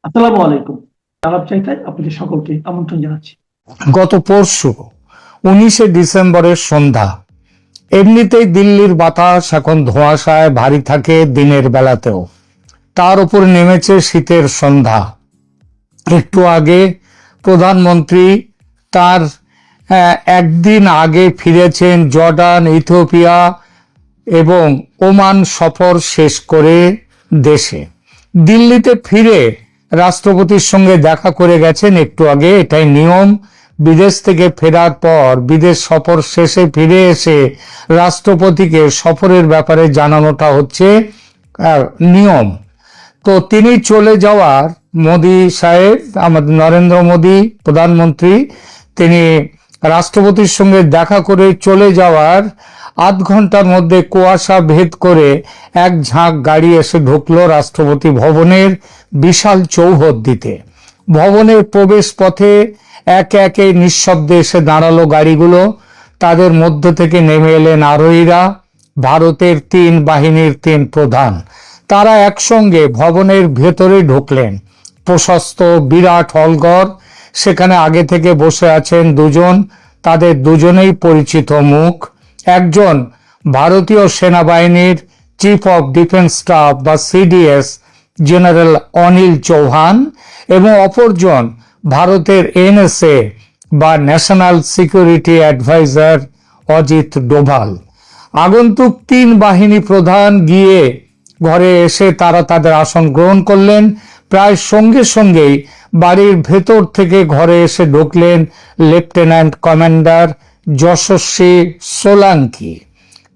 আসসালামু আলাইকুম। আলাপ চাইতায় আপনাদের সকলকে আমন্ত্রণ জানাচ্ছি। গত পরশু 19শে ডিসেম্বরের সন্ধ্যা। এমনিতেই দিল্লির বাতাস এখন ধোঁয়াশায় ভারী থাকে দিনের বেলাতেও, তার উপর নেমেছে শীতের সন্ধ্যা। একটু আগে প্রধানমন্ত্রী তার একদিন আগে ফিরেছেন জর্ডান, ইথিওপিয়া এবং ওমান সফর শেষ করে দেশে। দিল্লিতে ফিরে রাষ্ট্রপতির সঙ্গে দেখা করে গেছেন একটু আগে, এটাই নিয়ম। বিদেশ থেকে ফেরার পর বিদেশ সফর শেষে ফিরে এসে রাষ্ট্রপতিকে সফরের ব্যাপারে জানানোটা হচ্ছে নিয়ম। তো তিনি চলে যাওয়ার, মোদী সাহেব, আমাদের নরেন্দ্র মোদী প্রধানমন্ত্রী, তিনি রাষ্ট্রপতির সঙ্গে দেখা করে চলে যাওয়ার আধ ঘন্টার মধ্যে কুয়াশা ভেদ করে এক ঝাঁক গাড়ি এসে ঢুকলো রাষ্ট্রপতি ভবনের বিশাল চৌহদ্দিতে। ভবনের প্রবেশ পথে একে একে নিঃশব্দে এসে দাঁড়ালো গাড়িগুলো। তাদের মধ্য থেকে নেমে এলেন আরোহীরা, ভারতের 3 বাহিনীর 3 প্রধান। তারা একসঙ্গে ভবনের ভেতরে ঢুকলেন। প্রশস্ত বিরাট হলঘর, সেখানে আগে থেকে বসে আছেন দুজন, তাদের দুজনেই পরিচিত মুখ। একজন ভারতীয় সেনাবাহিনীর চিফ অফ ডিফেন্স স্টাফ বা সিডিএস জেনারেল অনিল চৌহান এবং অপরজন ভারতের এনএসএ বা national security adviser Ajit Doval. আগন্তুক 3 বাহিনী প্রধান গিয়ে ঘরে এসে তারা তাদের আসন গ্রহণ করলেন। প্রায় সঙ্গে সঙ্গেই বাড়ির ভেতর থেকে ঘরে এসে ঢুকলেন লেফটেন্যান্ট কমান্ডার যশস্বী সোলাঙ্কি।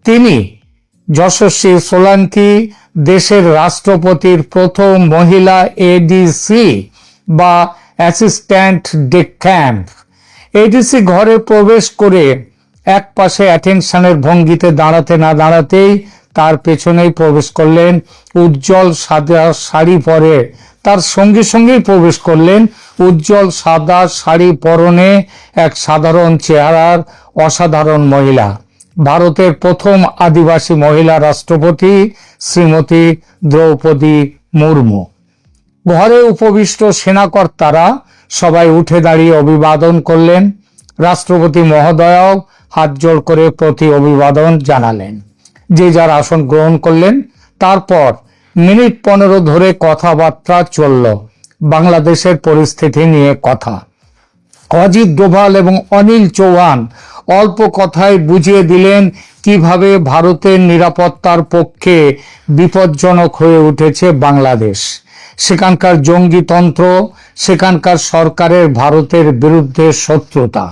তিনি, যশস্বী সোলাঙ্কি, দেশের রাষ্ট্রপতির প্রথম মহিলা এডিসি বা অ্যাসিস্ট্যান্ট ডে ক্যাম্প। এডিসি ঘরে প্রবেশ করে এক পাশে অ্যাটেনশনের ভঙ্গিতে দাঁড়াতে না দাঁড়াতেই তার পেছনেই প্রবেশ করলেন উজ্জ্বল সাদা শাড়ি পরে, তার সঙ্গে সঙ্গেই প্রবেশ করলেন উজ্জ্বল সাদা শাড়ি পরনে এক সাধারণ চেহারার অসাধারণ মহিলা, ভারতের প্রথম আদিবাসী মহিলা রাষ্ট্রপতি শ্রীমতী দ্রৌপদী মুর্মু। ঘরে উপবিষ্ট সেনাকর্তারা সবাই উঠে দাঁড়িয়ে অভিবাদন করলেন। রাষ্ট্রপতি মহোদয়াও হাত জোড় করে প্রতি অভিবাদন জানালেন। যে যার আসন গ্রহণ করলেন। তারপর মিনিট 15 ধরে কথাবার্তা চলল, বাংলাদেশের পরিস্থিতি নিয়ে কথা। অজিত ডোভাল এবং অনিল চৌহান অল্প কথায় বুঝিয়ে দিলেন কিভাবে ভারতের নিরাপত্তার পক্ষে বিপজ্জনক হয়ে উঠেছে বাংলাদেশ, সেখানকার জঙ্গিতন্ত্র, সেখানকার সরকারের ভারতের বিরুদ্ধে শত্রুতা।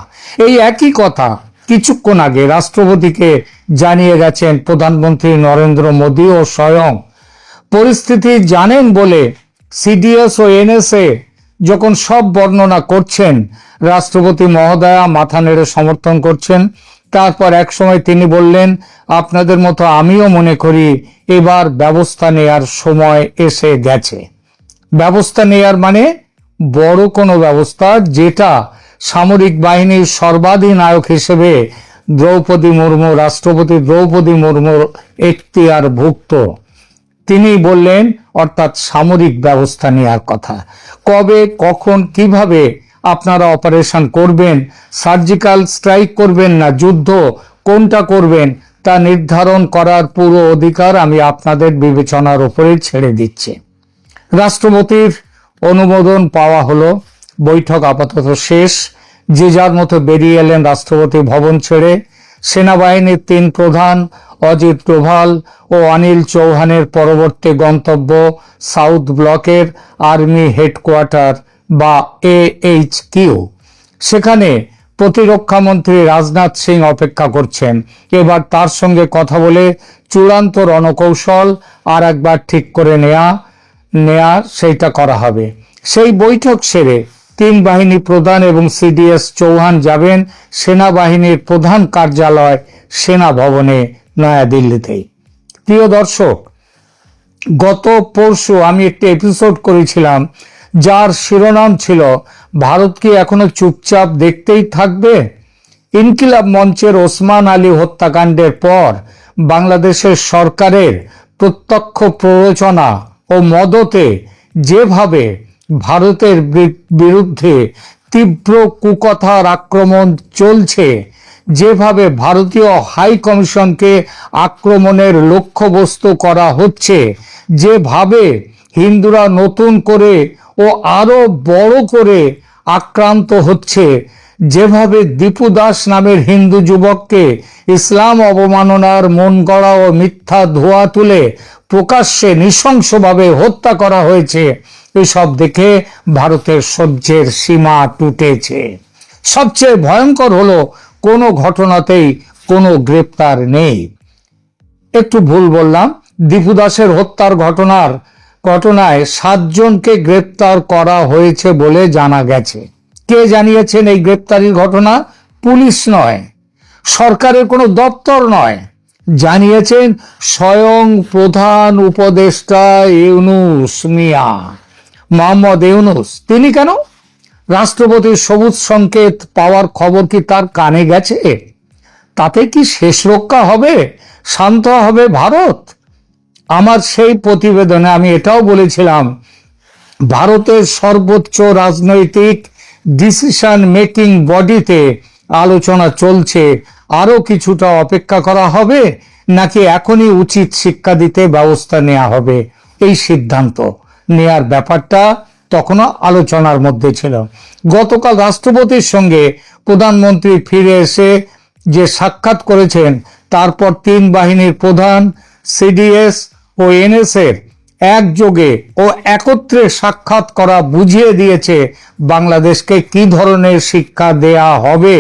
এই একই কথা কিছুক্ষণ আগে রাষ্ট্রপতিকে জানিয়ে গেছেন প্রধানমন্ত্রী নরেন্দ্র মোদী ও স্বয়ং। পরিস্থিতি জানেন বলে সিডিএস ও এনএসএ যখন সব বর্ণনা করছেন, রাষ্ট্রপতি মহোদয়া মাথা নেড়ে সমর্থন করছেন। তারপর এক সময় তিনি বললেন, আপনাদের মতো আমিও মনে করি এবার ব্যবস্থা নেয়ার সময় এসে গেছে। ব্যবস্থা নেয়ার মানে বড় কোনো ব্যবস্থা, যেটা সামরিক বাহিনীর সর্বাধিনায়ক হিসেবে দ্রৌপদী মুর্মু, রাষ্ট্রপতি দ্রৌপদী মুর্মুর এখতিয়ারভুক্ত। তিনি বললেন, অর্থাৎ সামরিক ব্যবস্থা নেওয়ার কথা। কবে, কখন, কিভাবে আপনারা অপারেশন করবেন, সার্জিক্যাল স্ট্রাইক করবেন না যুদ্ধ, কোনটা করবেন তা নির্ধারণ করার পুরো অধিকার আমি আপনাদের বিবেচনার উপরে ছেড়ে দিচ্ছি। রাষ্ট্রপতির অনুমোদন পাওয়া হলো, বৈঠক আপাতত শেষ। যে যার মতো বেরিয়ে এলেন রাষ্ট্রপতি ভবন ছেড়ে। সেনাবাহিনীর 3 প্রধান অজিত ডোভাল ও অনিল চৌহানের পরবর্তী গন্তব্য সাউথ ব্লকের আর্মি হেডকোয়ার্টার বা AHQ। সেখানে প্রতিরক্ষা মন্ত্রী রাজনাথ সিং অপেক্ষা করছেন। এবার তার সঙ্গে কথা বলে চূড়ান্ত রণকৌশল আর একবার ঠিক করে নেয়া সেইটা করা হবে। সেই বৈঠক সেরে 3 বাহিনী প্রধান এবং সিডিএস চৌহান যাবেন সেনাবাহিনীর প্রধান কার্যালয় সেনা ভবনে নয়াদিল্লিতেই। প্রিয় দর্শক, গত পরশু আমি একটি এপিসোড করেছিলাম যার শিরোনাম ছিল, ভারত কি এখনো চুপচাপ দেখতেই থাকবে? ইনকিলাব মঞ্চের ওসমান আলী হত্যাকাণ্ডের পর বাংলাদেশের সরকারের প্রত্যক্ষ প্ররোচনা ও মদতে যেভাবে ভারতের বিরুদ্ধে তীব্র কুকথার আক্রমণ চলছে, যেভাবে ভারতীয় হাই কমিশনকে আক্রমণের লক্ষ্যবস্তু করা হচ্ছে, যেভাবে হিন্দুরা নতুন করে ও আরো বড় করে আক্রান্ত হচ্ছে, যেভাবে দীপু দাস নামের হিন্দু যুবককে ইসলাম অবমাননার মন গড়া ও মিথ্যা ধোয়া তুলে প্রকাশ্যে নৃশংসভাবে হত্যা করা হয়েছে, এসব দেখে ভারতের সহ্যের সীমা টুটেছে। সবচেয়ে ভয়ঙ্কর হলো কোনো ঘটনাতেই কোনো গ্রেপ্তার নেই। একটু ভুল বললাম, দীপু দাসের হত্যার ঘটনায় 7 জনকে গ্রেপ্তার করা হয়েছে বলে জানা গেছে। কে জানিয়েছেন এই গ্রেপ্তারির ঘটনা? পুলিশ নয়, সরকারের কোনো দপ্তর নয়, জানিয়েছেন স্বয়ং প্রধান উপদেষ্টা ইউনূস মিয়া, মোহাম্মদ ইউনূস। তিনি কেন? রাষ্ট্রপতির সবুজ সংকেত পাওয়ার খবর কি তার কানে গেছে? তাতে কি শেষ রক্ষা হবে? শান্ত হবে ভারত? আমার সেই প্রতিবেদনে আমি এটাও বলেছিলাম, ভারতের সর্বোচ্চ রাজনৈতিক ডিসিশন মেকিং বডিতে আলোচনা চলছে, আরো কিছুটা অপেক্ষা করা হবে, নাকি এখনই উচিত শিক্ষা দিতে ব্যবস্থা নেওয়া হবে। এই সিদ্ধান্ত নেয়ার ব্যাপারটা তখনও আলোচনার মধ্যে ছিল। গতকাল রাষ্ট্রপতির সঙ্গে প্রধানমন্ত্রী ফিরে এসে যে সাক্ষাৎ করেছেন, তারপর 3 বাহিনীর প্রধান, সিডিএস ও এনএসএর একযোগে ও একত্রে সাক্ষাৎ করা বুঝিয়ে দিয়েছে বাংলাদেশকে কি ধরনের শিক্ষা দেয়া হবে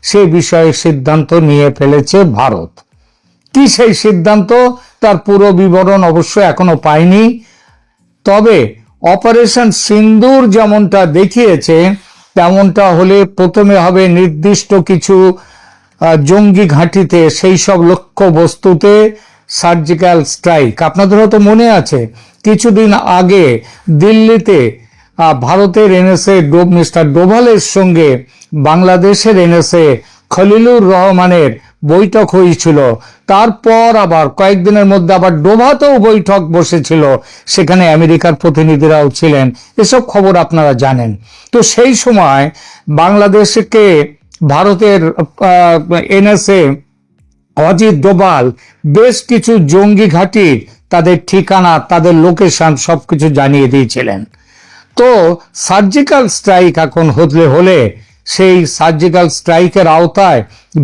সে বিষয়ে সিদ্ধান্ত নিয়ে ফেলেছে ভারত। কি সেই সিদ্ধান্ত, তার পুরো বিবরণ অবশ্য এখনো পাইনি। তবে অপারেশন সিন্দুর যেমনটা দেখিয়েছে, তেমনটা হলে প্রথমে হবে নির্দিষ্ট কিছু জঙ্গি ঘাঁটিতে, সেই সব লক্ষ্য বস্তুতে সার্জিক্যাল স্ট্রাইক। আপনাদের হয়তো মনে আছে, কিছুদিন আগে দিল্লিতে ভারতের এনএসএ মিস্টার ডোভালের সঙ্গে বাংলাদেশের এনএসএ খলিলুর রহমানের বৈঠক হয়েছিল। তারপর আবার কয়েকদিনের মধ্যে আবার ডোভাতেও বৈঠক বসেছিল, সেখানে আমেরিকার প্রতিনিধিরাও ছিলেন। এসব খবর আপনারা জানেন। তো সেই সময় বাংলাদেশকে ভারতের এনএসএ অজিত ডোভাল বেশ কিছু জঙ্গি ঘাঁটির তাদের ঠিকানা, তাদের লোকেশন সবকিছু জানিয়ে দিয়েছিলেন। তো সার্জিক্যাল স্ট্রাইক এখন হলে সেই সার্জিক্যাল স্ট্রাইকের আওতায়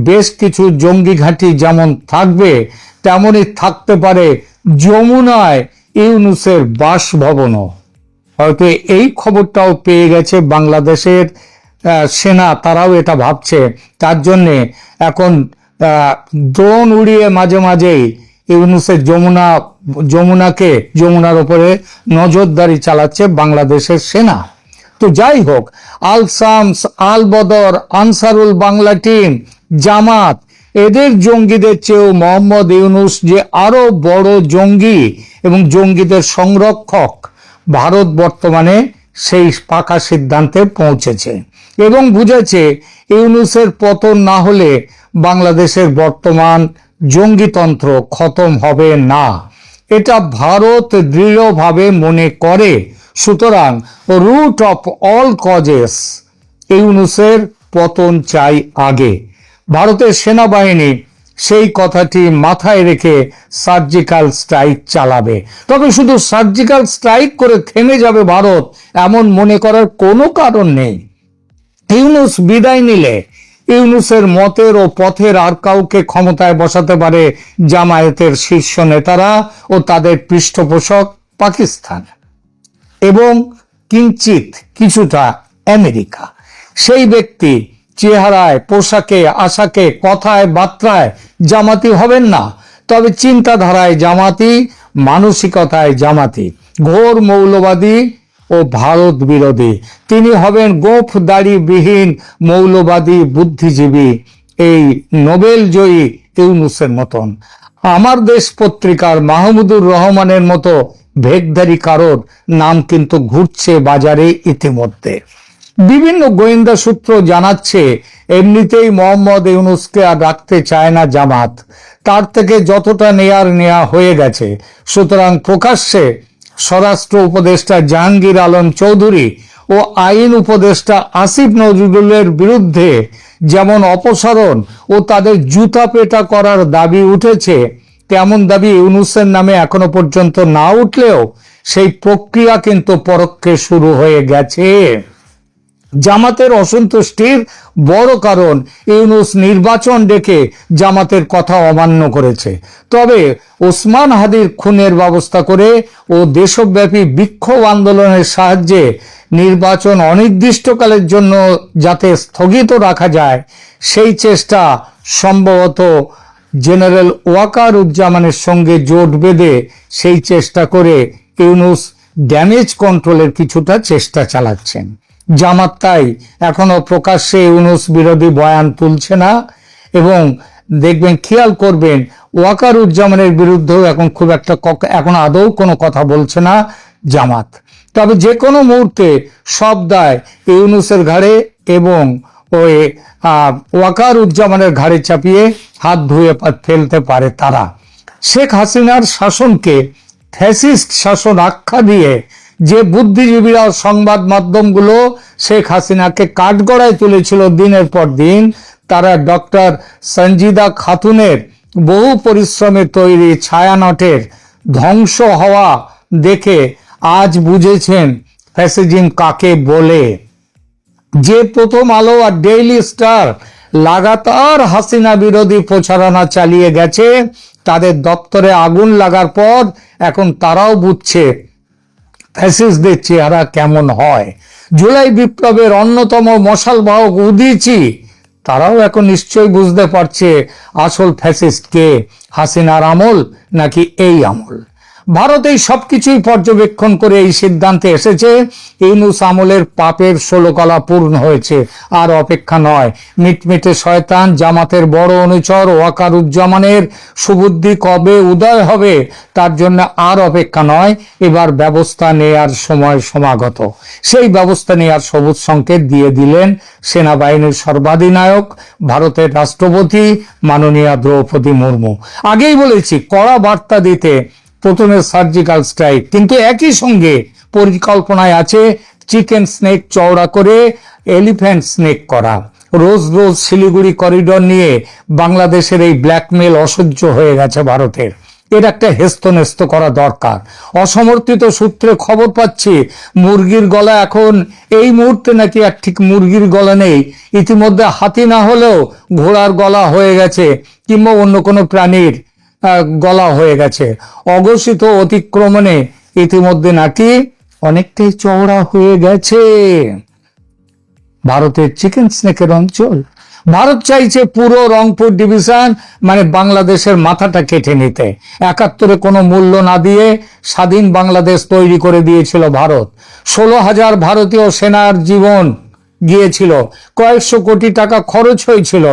বেশ কিছু জঙ্গি ঘাঁটি যেমন থাকবে, তেমনই থাকতে পারে যমুনায় ইউনূসের বাসভবনও। হয়তো এই খবরটাও পেয়ে গেছে বাংলাদেশের সেনা, তারাও এটা ভাবছে। তার জন্যে এখন ড্রোন উড়িয়ে মাঝে মাঝেই ইউনূসের যমুনার উপরে নজরদারি চালাচ্ছে বাংলাদেশের সেনা। তো যাই হোক, আল শামস, আল বদর, আনসারুল বাংলা টিম, জামাত, এদের জঙ্গিদের চেয়েও মোহাম্মদ ইউনূস যে আরো বড় জঙ্গি এবং জঙ্গিদের সংরক্ষক, ভারত বর্তমানে সেই পাকা সিদ্ধান্তে পৌঁছেছে এবং বুঝেছে ইউনূসের পতন না হলে বাংলাদেশের বর্তমান জঙ্গিতন্ত্র খতম হবে না, এটা ভারত দৃঢ়ভাবে মনে করে। সুতরাং রুট অফ অল কজেস, ইউনূসের পতন চাই আগে। ভারতের সেনাবাহিনী সেই কথাটি মাথায় রেখে সার্জিক্যাল স্ট্রাইক চালাবে। তবে শুধু সার্জিক্যাল স্ট্রাইক করে থেমে যাবে ভারত এমন মনে করার কোনো কারণ নেই। ইউনূস বিদায় নিলে ইউনূসের মতের ও পথের আর কাউকে ক্ষমতায় বসাতে পারে জামায়াতের শীর্ষ নেতারা ও তাদের পৃষ্ঠপোষক পাকিস্তান এবং কিঞ্চিত কিছুটা আমেরিকা। সেই ব্যক্তি চেহারায়, পোশাকে, আশাকে, কথায়, বার্তায় জামাতি হবেন না, তবে চিন্তাধারায় জামাতি, মানসিকতায় জামাতি, ঘোর মৌলবাদী ও ভারত বিরোধী। তিনি হবেন গোঁফ দাড়িবিহীন মৌলবাদী বুদ্ধিজীবী, এই নোবেল জয়ী ইউনূসের মতন। আমার দেশ পত্রিকার মাহমুদুর রহমানের মতো ভেগধারী কারোর নাম কিন্তু ঘুরছে বাজারে ইতিমধ্যে। বিভিন্ন গোয়েন্দা সূত্র জানাচ্ছে এমনিতেই মোহাম্মদ ইউনূসকে আর রাখতে চায় না জামাত, তার থেকে যতটা নেয়া হয়ে গেছে। সুতরাং প্রকাশ্যে স্বরাষ্ট্র উপদেষ্টা জাহাঙ্গীর আলম চৌধুরী ও আইন উপদেষ্টা আসিফ নজরুলের বিরুদ্ধে যেমন অপসারণ ও তাদের জুতা পেটা করার দাবি উঠেছে, তেমন দাবি ইউনূসের নামে এখনো পর্যন্ত না উঠলেও সেই প্রক্রিয়া কিন্তু পরোক্ষে শুরু হয়ে গেছে। জামাতের অসন্তুষ্টির বড় কারণ ইউনূস নির্বাচন ডেকে জামাতের কথা অমান্য করেছে। তবে ওসমান হাদির খুনের ব্যবস্থা করে ও দেশব্যাপী বিক্ষোভ আন্দোলনের সাহায্যে নির্বাচন অনির্দিষ্টকালের জন্য যাতে স্থগিত রাখা যায়, সেই চেষ্টা সম্ভবত জেনারেল ওয়াকারুজ্জামানের সঙ্গে জোট বেঁধে সেই চেষ্টা করে ইউনূস ড্যামেজ কন্ট্রোলের কিছুটা চেষ্টা চালাচ্ছেন। জামাত তাই এখনো প্রকাশ্যে ইউনূস বিরোধী বয়ান তুলছে না, এবং দেখবেন, খেয়াল করবেন, ওয়াকারুজ্জামানের বিরুদ্ধেও এখন খুব একটা এখন আদৌ কোনো কথা বলছে না জামাত। তবে যে কোনো মুহূর্তে সব দায় ইউনূসের ঘাড়ে এবং ওই ওয়াকারুজ্জামানের ঘাড়ে চাপিয়ে হাত ধুয়ে ফেলতে পারে তারা। শেখ হাসিনার শাসনকে ফ্যাসিস্ট শাসন আখ্যা দিয়ে যে বুদ্ধিজীবীরা সংবাদ মাধ্যমগুলো শেখ হাসিনাকে কাঠগড়ায় তুলেছিল দিনের পর দিন, তারা ডক্টর সঞ্জিদা খাতুনের বহু পরিশ্রমে তৈরি ছায়ানটের ধ্বংস হওয়া দেখে আজ বুঝেছেন ফ্যাসিজম কাকে বলে। যে প্রথম আলো আর ডেইলি স্টার লাগাতার হাসিনা বিরোধী প্রচারণা চালিয়ে গেছে, তাদের দপ্তরে আগুন লাগার পর এখন তারাও বুঝছে ফ্যাসিস্টদের চেহারা কেমন হয়। জুলাই বিপ্লবের অন্যতম মশালবাহক উদীচী, তারাও এখন নিশ্চয়ই বুঝতে পারছে আসল ফ্যাসিস্ট কে, হাসিনার আমল নাকি এই আমল। ভারত এই সবকিছুই পর্যবেক্ষণ করে এই সিদ্ধান্তে এসেছে ইউনূস আমলের পাপের 16 কলা পূর্ণ হয়েছে, আর অপেক্ষা নয়। মিটমিটে শয়তান জামাতের বড় অনুচর ওয়াকারুজ্জামানের সুবুদ্ধি কবে উদয় হবে তার জন্য আর অপেক্ষা নয়, এবার ব্যবস্থা নেয়ার সময় সমাগত। সেই ব্যবস্থা নেয়ার সবুজ সংকেত দিয়ে দিলেন সেনাবাহিনীর সর্বাধিনায়ক ভারতের রাষ্ট্রপতি মাননীয়া দ্রৌপদী মুর্মু। আগেই বলেছি, কড়া বার্তা দিতে প্রথমে সার্জিক্যাল স্ট্রাইক, কিন্তু একই সঙ্গে পরিকল্পনায় আছে চিকেন স্নেক চওড়া করে এলিফ্যান্ট স্নেক করা। রোজ রোজ শিলিগুড়ি করিডোর নিয়ে বাংলাদেশের এই ব্ল্যাকমেল অসহ্য হয়ে গেছে ভারতের, এর একটা হেস্তনেস্ত করা দরকার। অসমর্থিত সূত্রে খবর পাচ্ছি মুরগির গলা এখন এই মুহূর্তে নাকি আর ঠিক মুরগির গলা নেই, ইতিমধ্যে হাতি না হলেও ঘোড়ার গলা হয়ে গেছে, কিংবা অন্য কোনো প্রাণীর গলা হয়ে গেছে। অঘোষিত অতিক্রমণে ইতিমধ্যে নাকি অনেকটাই চওড়া হয়ে গেছে ভারতের চিকেন স্নেকের অঞ্চল। ভারত চাইছে পুরো রংপুর ডিভিশন মানে বাংলাদেশের মাথাটা কেটে নিতে। 71-এ কোনো মূল্য না দিয়ে স্বাধীন বাংলাদেশ তৈরি করে দিয়েছিল ভারত। 16,000 ভারতীয় সেনার জীবন গিয়েছিল, কয়েকশো কোটি টাকা খরচ হয়েছিল,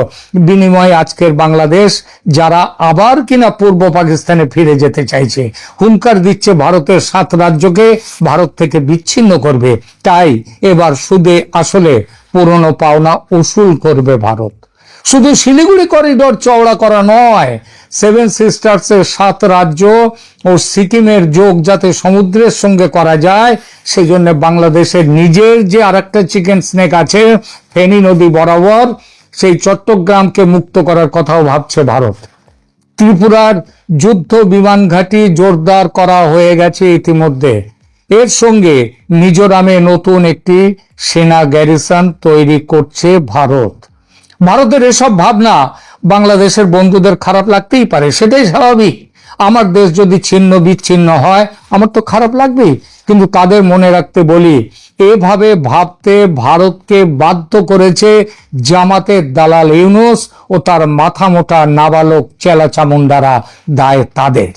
বিনিময়ে আজকের বাংলাদেশ যারা আবার কিনা পূর্ব পাকিস্তানে ফিরে যেতে চাইছে, হুঙ্কার দিচ্ছে ভারতের 7 রাজ্যকে ভারত থেকে বিচ্ছিন্ন করবে। তাই এবার সুদে আসলে পুরনো পাওনা উসুল করবে ভারত। শুধু শিলিগুড়ি করিডোর চওড়া করা নয়, 7 সিস্টার্সের 7 রাজ্য ও সিকিমের যোগ যাতে সমুদ্রের সঙ্গে করা যায়, সেই জন্য বাংলাদেশের নিজের যে আরেকটা চিকেন স্নেক আছে ফেনী নদী বরাবর, সেই চট্টগ্রামকে মুক্ত করার কথাও ভাবছে ভারত। ত্রিপুরার যুদ্ধ বিমান ঘাঁটি জোরদার করা হয়ে গেছে ইতিমধ্যে। এর সঙ্গে মিজোরামে নতুন একটি সেনা গ্যারিসন তৈরি করছে ভারত। ভারতের এসব ভাবনা বাংলাদেশের বন্ধুদের খারাপ লাগতেই পারে, সেটাই স্বাভাবিক। আমার দেশ যদি ছিন্ন বিচ্ছিন্ন হয় আমার তো খারাপ লাগবেই, কিন্তু তাদের মনে রাখতে বলি, এভাবে ভাবতে ভারতকে বাধ্য করেছে জামাতের দালাল ইউনূস ও তার মাথা মোটা নাবালক চেলা চামুন্ডারা, দায় তাদের।